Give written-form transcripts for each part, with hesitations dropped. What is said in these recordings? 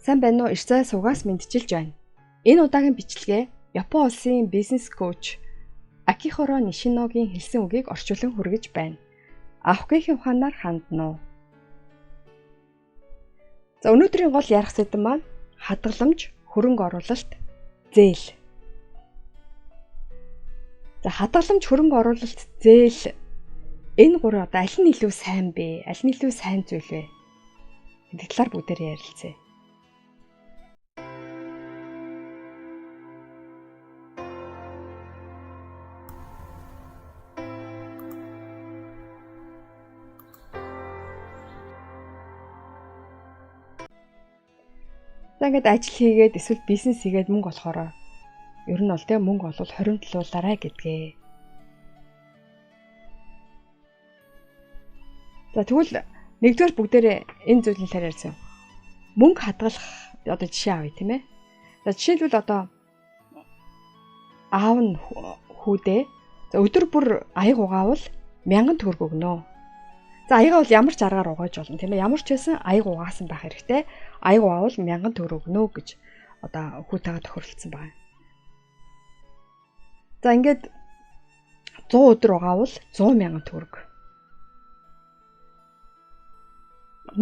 Сайн байна уу? Ирцээ суугаас мэдчилж байна. Энэ удаагийн бичлэгээ Япон улсын бизнес коуч Акихиро Нишиногийн хэлсэн үгийг орчуулан хүргэж байна. Авахгүйн ухаанаар хандна уу? За өнөөдрийн гол ярих сэдэв маань хадгаламж, хөрөнгө оруулалт, зээл. За хадгаламж, хөрөнгө оруулалт, зээл энэ гурав одоо аль нь илүү сайн бэ? Аль нь илүү сайн зүйл вэ? Энд талаар бүгдээр ярилцъя. За ингээд ажил хийгээд эсвэл бизнес хийгээд мөнгө олохороо ер нь бол тэ мөнгө олвол хоримтлуулаарай гэдгээ. За тэгвэл нэгдүгээр бүгдээрээ энэ зүйлийн талаар ярьсан. Мөнгө хадгалах одоо жишээ авъя тийм ээ. За жишээлбэл одоо аав нь хүүдээ за өдөр бүр аяг угаавал 1000 төгрөг өгнө. За аягаа бол ямар ч аргаар угааж болно тийм ээ. Ямар ч байсан аяг угаасан байх хэрэгтэй. Аяг угаавал 1000 төгрөг өгнө гэж одоо хүүтэйгээ тохиролцсон байна. За ингээд 100 өдөр угаавал 100,000 төгрөг.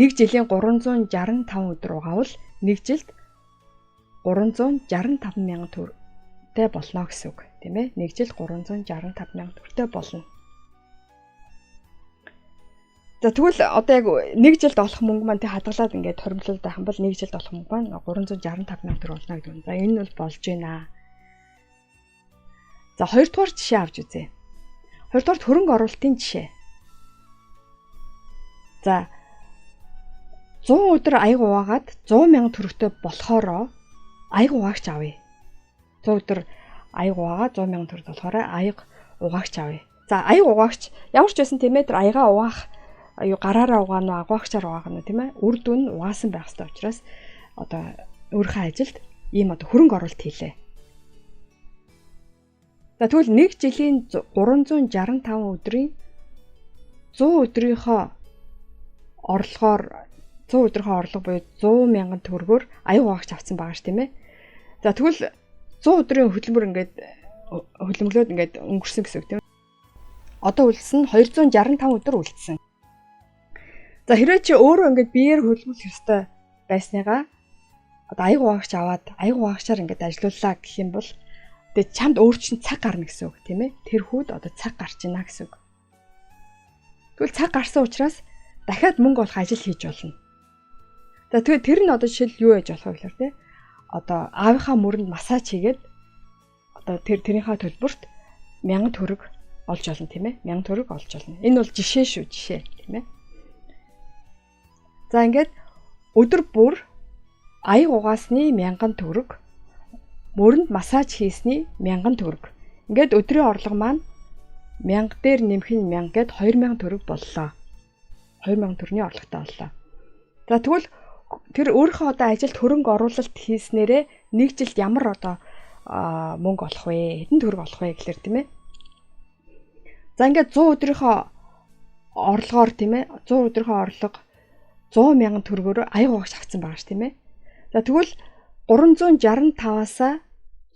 Нэг жилийн 365 өдөр угаавал нэг жилд 365,000 төгрөгтэй болно гэсэн үг тийм ээ. Нэг жилд 365,000 төгрөгтэй болно. За тэгвэл одоо яг нэг жилд олох мөнгө маань тэг хадгалаад ингээд хоримтлуулж байх юм бол нэг жилд олох мөнгө маань 365,000 төгрөг болно гэдэг нь. За энэ нь бол болж байна. За хоёрдугаар жишээ авч үзье. Хоёрдугаар хөрөнгө оруулалтын жишээ. За 100 өдөр аяг угаагаад 100,000 төгрөгтэй болохоро аяг угаагч авъя. 100 өдөр аяг угаагаад 100,000 төгрөг болохоор аяг угаагч авъя. За аяг угаагч ямар ч байсан тийм ээ тэр аягаа угаах гараараа угаана уу, агаагчаар угаана уу тийм ээ. Үр дүн угаасан байх ёстой учраас одоо өөрийнхөө ажилд ийм одоо хөрөнгө оруулалт хийлээ. За тэгвэл нэг жилийн 365 өдрийн 100 өдрийнхөө орлогоор 100 өдрийнхөө орлого буюу 100,000 төгрөгөөр аяг угаагч авсан байгаа ш тийм ээ. За тэгвэл 100 өдрийн хөдөлмөр хөлөмглөөд ингээд өнгөрсөн гэсэн үг тийм ээ. Одоо үлдсэн нь 265 өдөр үлдсэн. За хэрвээ чи өөрөө ингээд биеэр хөлбөлөх ёстой байсныгаа одоо аяг угаагч аваад аяг угаагчаар ингээд ажиллауллаа гэх юм бол тэгээ чамд өөр чинь цаг гарна гэсэн үг тийм ээ. Тэр хүүд одоо цаг гарч ийна гэсэн үг. Тэгвэл цаг гарсан учраас дахиад мөнгө олох ажил хийж болно. За тэгээд тэр нь одоо жишээл юу яаж болох вэ гэхээр тийм одоо аавынхаа мөрөнд массаж хийгээд одоо тэрийнхээ төлбөрт 1000 төгрөг олж олно тийм ээ. 1000 төгрөг олж олно. Энэ бол жишээ шүү, жишээ тийм ээ. За ингээд өдөр бүр аяг угаасны 1000 төгрөг, мөрөнд массаж хийсний 1000 төгрөг. Ингээд өдрийн орлого маань 1000 дээр нэмэх нь 1000 гээд 2000 төгрөг боллоо. 2000 төгрөгийн орлоготой боллоо. За тэгвэл тэр өөрийнхөө одоо ажилд хөрөнгө оруулалт хийснээрээ нэг жилд ямар одоо мөнгө олох вэ? Хэдэн төгрөг олох вэ гэхэлэр тийм ээ. За ингээд 100 өдрийнхөө орлогоор тийм ээ 100 өдрийнхөө орлого 100,000 төгрөгөөр аяг угаагч авсан байгаа ш тийм ээ. За тэгвэл 365-аас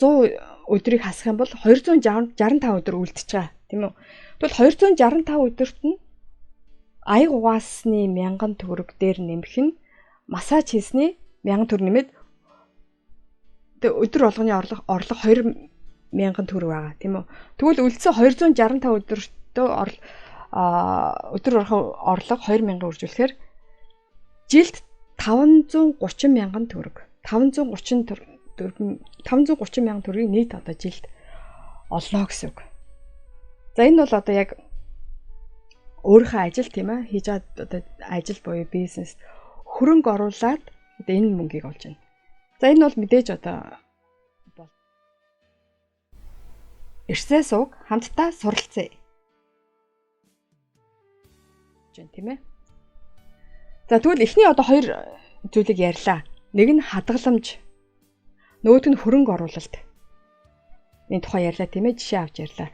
100 өдрийг хасах юм бол 265 өдөр үлдчихэж байгаа тийм үү. Тэгвэл 265 өдөрт нь аяг угаасны 1000 төгрөг дээр нэмэх нь массаж хийсний 1000 төгрөг нэмээд өдөр болгоны орлого 2000 төгрөг байгаа тийм үү. Тэгвэл үлдсэн 265 өдөртөө өдөр орлого 2000 үржүүлэхээр жилд 530,000 төгрөг. 530,000 төгрөгийн нийт одоо жилд олно гэсэн үг. За энэ бол одоо яг өөрийнхөө ажил тийм ээ хийж байгаа одоо ажил буюу бизнес хөрөнгө оруулаад одоо энэ мөнгийг олж байна. За энэ бол мэдээж одоо Ирсээ сууг хамтдаа суралцъя. Тийм ээ. За тэгвэл эхний одоо хоёр зүйлийг ярьлаа. Нэг нь хадгаламж, нөгөөх нь хөрөнгө оруулалт. Энэ тухай ярьлаа тийм ээ, жишээ авч ярьлаа.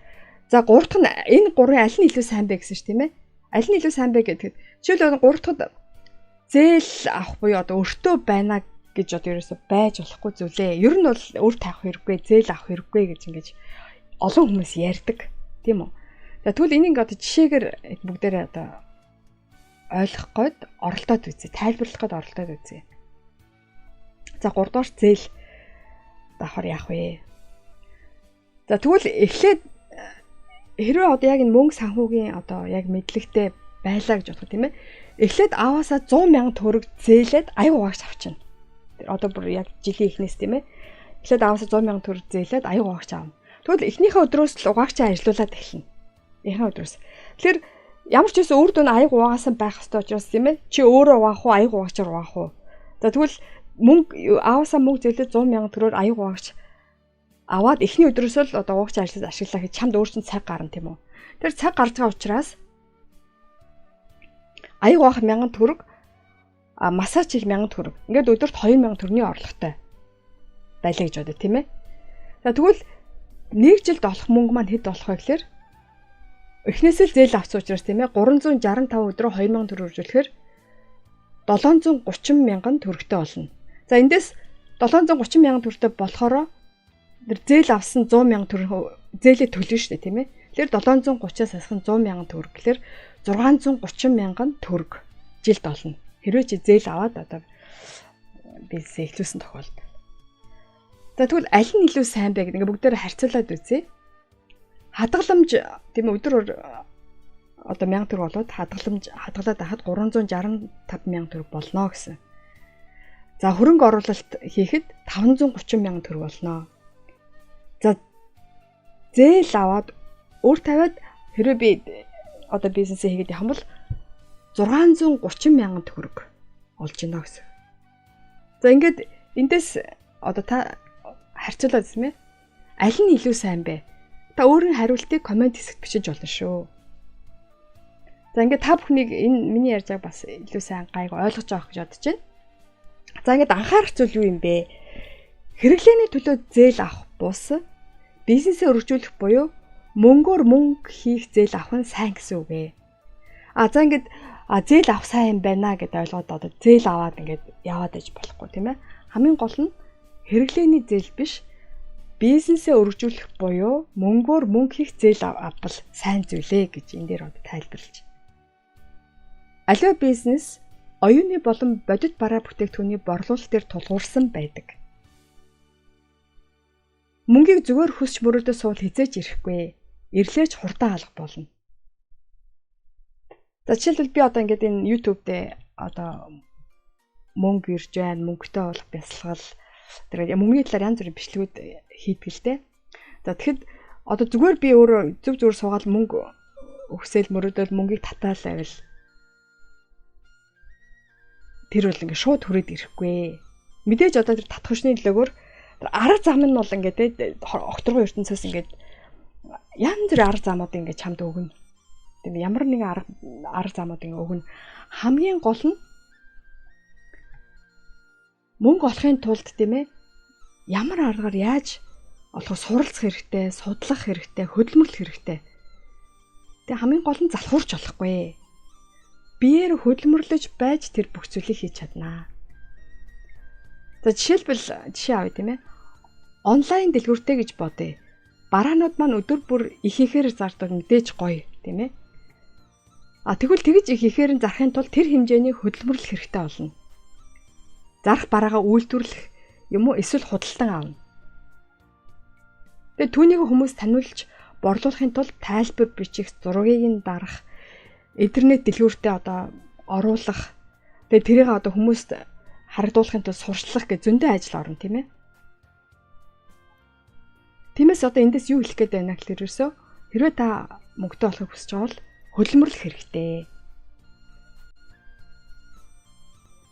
За гурав дахь нь энэ гурвын аль нь илүү сайн бэ гэсэн ш тийм ээ. Аль нь илүү сайн бэ гэдэгт жишээлбэл гурав дахьд зээл авах буюу одоо өртөө байна гэж одоо ерөөсө байж болохгүй зүйлээ. Ер нь бол өөр таах хэрэггүй, зээл авах хэрэггүй гэж ингэж олон хүмүүс ярьдаг, тийм үү? За тэгвэл энийг одоо жишээгээр бүгдээрээ одоо ойлгох гээд оролдоод үзье, тайлбарлах гээд оролдоод үзье. За 3 дугаар зээл давхар яах вэ? За тэгвэл эхлээд хэрвээ одоо яг энэ мөнгө санхүүгийн одоо яг мэдлэгтэй байлаа гэж бодох тийм ээ. Эхлээд аваасаа 100,000 төгрөг зээлээд аяг угаагч авчна. Одоо бүр яг жилийн эхнээс тийм ээ. Эхлээд аваасаа 100,000 төгрөг зээлээд аяг угаагч аавна. Тэгвэл эхнийхээ өдрөөс л угаагчаа ажилуулад эхэлнэ. Эхний өдрөөс. Тэгэхээр ямар ч байсан үр дүн аяг угаасан байх ёстой учраас тийм ээ. Чи өөрөө угаах уу, аяг угаагчаар угаах уу? За тэгвэл мөнгө аваасаа мөнгө зээлээд 100,000 төгрөгөөр аяг угаагч аваад эхний өдрөөс л одоо угаагч ажиллаж ашиглаа гэж чамд өөр чинь цаг гарна тийм үү? Тэр цаг гарч байгаа учраас аяг угаах 1000 төгрөг, массаж хийх 1000 төгрөг. Ингээд өдөрт 2000 төгрөгийн орлоготой байлаа гэж бодё тийм ээ. За тэгвэл нэг жилд олох мөнгө маань хэд болох вэ гэхээр эхнээсээ л зээл авсан учраас тийм ээ 365 өдрөө 2000 төгрөг үржүүлэхээр 730,000 төгрөгтэй болно. За эндээс 730,000 төгрөгтэй болохоор тэр зээл авсан 100,000 төгрөг зээлээ төлнө шүү дээ тийм ээ. Тэгэхээр 730-аас асах нь 100,000 төгрөг гэхээр 630,000 төгрөг жилд олно. Хэрвээ чи зээл аваад одоо бизнес эхлүүлсэн тохиолдолд. За тэгвэл аль нь илүү сайн бэ гэдэг ингээ бүгдээр харьцуулаад үзье. Хадгаламж тийм ээ өдөр одоо 1000 төгрөг болоод хадгалаад ахад 365,000 төгрөг болно гэсэн. За хөрөнгө оруулалт хийхэд 530,000 төгрөг болно. За зээл аваад өөр тавиад хэрвээ би одоо бизнесээ хийгээд явах юм бол 630,000 төгрөг олж ийнэ гэсэн. За ингээд эндээс одоо та харьцуулаад үзмээ. Аль нь илүү сайн бэ? Та өөрийн хариултыг комент хэсэгт бичиж болно шүү. За ингээд та бүхнийг энэ миний ярьж байгаа бас илүү сайн гайг ойлгож байгаа гэж бодож байна. За ингээд анхаарах зүйл юу юм бэ? Хэрэглээний төлөө зээл авах бус бизнесээ өргөжүүлэх буюу мөнгөөр мөнгө хийх зээл авах нь сайн гэсэн үг ээ. За ингээд зээл авах сайн юм байна гэдээ ойлгоод одоо зээл аваад ингээд яваад иж болохгүй тийм ээ. Хамгийн гол нь хэрэглээний зээл биш бизнесээ өргөжүүлэх буюу мөнгөөр мөнгө хийх зээл авбал сайн зүйлээ гэж энэ дээр одоо тайлбарлаж. Аливаа бизнес оюуны болон бодит бараа бүтээгдэхүүний борлуулалт дээр тулгуурсан байдаг. Мөнгийг зүгээр хүсч мөрөөдөө суул хизээж ирэхгүй. Ирлээч хурдан алга болно. За жишээлбэл би одоо ингээд энэ YouTube дээр одоо мөнгө ирж байна, мөнгөтэй болох бясалгал тэр мөнгөний талаар янз бүрийн бичлэгүүд хийдэг л дээ. За тэгэхэд одоо зүгээр би өөрөө зүгээр суугаад мөнгө өгсөөл мөрөөдөл мөнгийг татаалаа байвал тэр бол ингээд шууд хүрээд ирэхгүй. Мэдээж одоо тэр татах хүчний төлөөгөр тэр арга зам нь бол ингээд огторгой ертөнцөөс ингээд янз бүр арга замууд ингээд чамд өгнө. Тийм ямар нэгэн арга замууд ингээд өгнө. Хамгийн гол нь мөнгө олохын тулд тийм ээ ямар аргаар яаж олохыг суралцах хэрэгтэй, судлах хэрэгтэй, хөдөлмөрлөх хэрэгтэй. Тэгээ хамгийн гол нь залхуурч болохгүй. Биеэр хөдөлмөрлөж байж тэр бүх зүйлийг хийж чаднаа. За жишээ авъя тийм ээ. Онлайн дэлгүүртэй гэж бодъё. Бараанууд маань өдөр бүр их ихээр зардаг мэдээж гоё тийм ээ. Тэгвэл тэгж их ихээр зарахын тулд тэр хэмжээний хөдөлмөрлөх хэрэгтэй болно. Зарах бараагаа үйлдвэрлэх юм уу эсвэл худалдан авна. Тэгээ түүнийг хүмүүс таниулж борлуулахын тулд тайлбар бичих, зургийг нь дарах, интернет дэлгүүртээ одоо оруулах, тэгээ тэрийг одоо хүмүүст харагдуулахын тулд сурчлах гэж зөндөө ажил орно тийм ээ. Тиймээс одоо эндээс юу хэлэх гээд байна гэхээр хэрвээ та мөнгөтэй болохыг хүсэж байгаа бол хөдөлмөрлөх хэрэгтэй.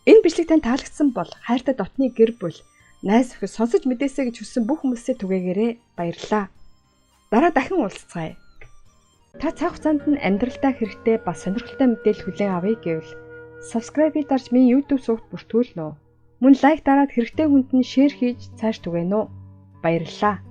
Энэ бичлэг танд таалагдсан бол хайртай дотны гэр бүл, найз өхөд сонсож мэдээсэй гэж хүссэн бүх хүмүүсээ түгээгээрэй. Баярлалаа. Дараа дахин уулзцгаая. Та цаг хугацаанд нь амьдралдаа хэрэгтэй бас сонирхолтой мэдээлэл хүлээн авъя гэвэл subscribe-ийг дарж миний YouTube сувагт бүртгүүлнэ үү. Мөн лайк дараад хэрэгтэй хүнд нь шеэр хийж цааш түгээнэ үү. Баярлалаа.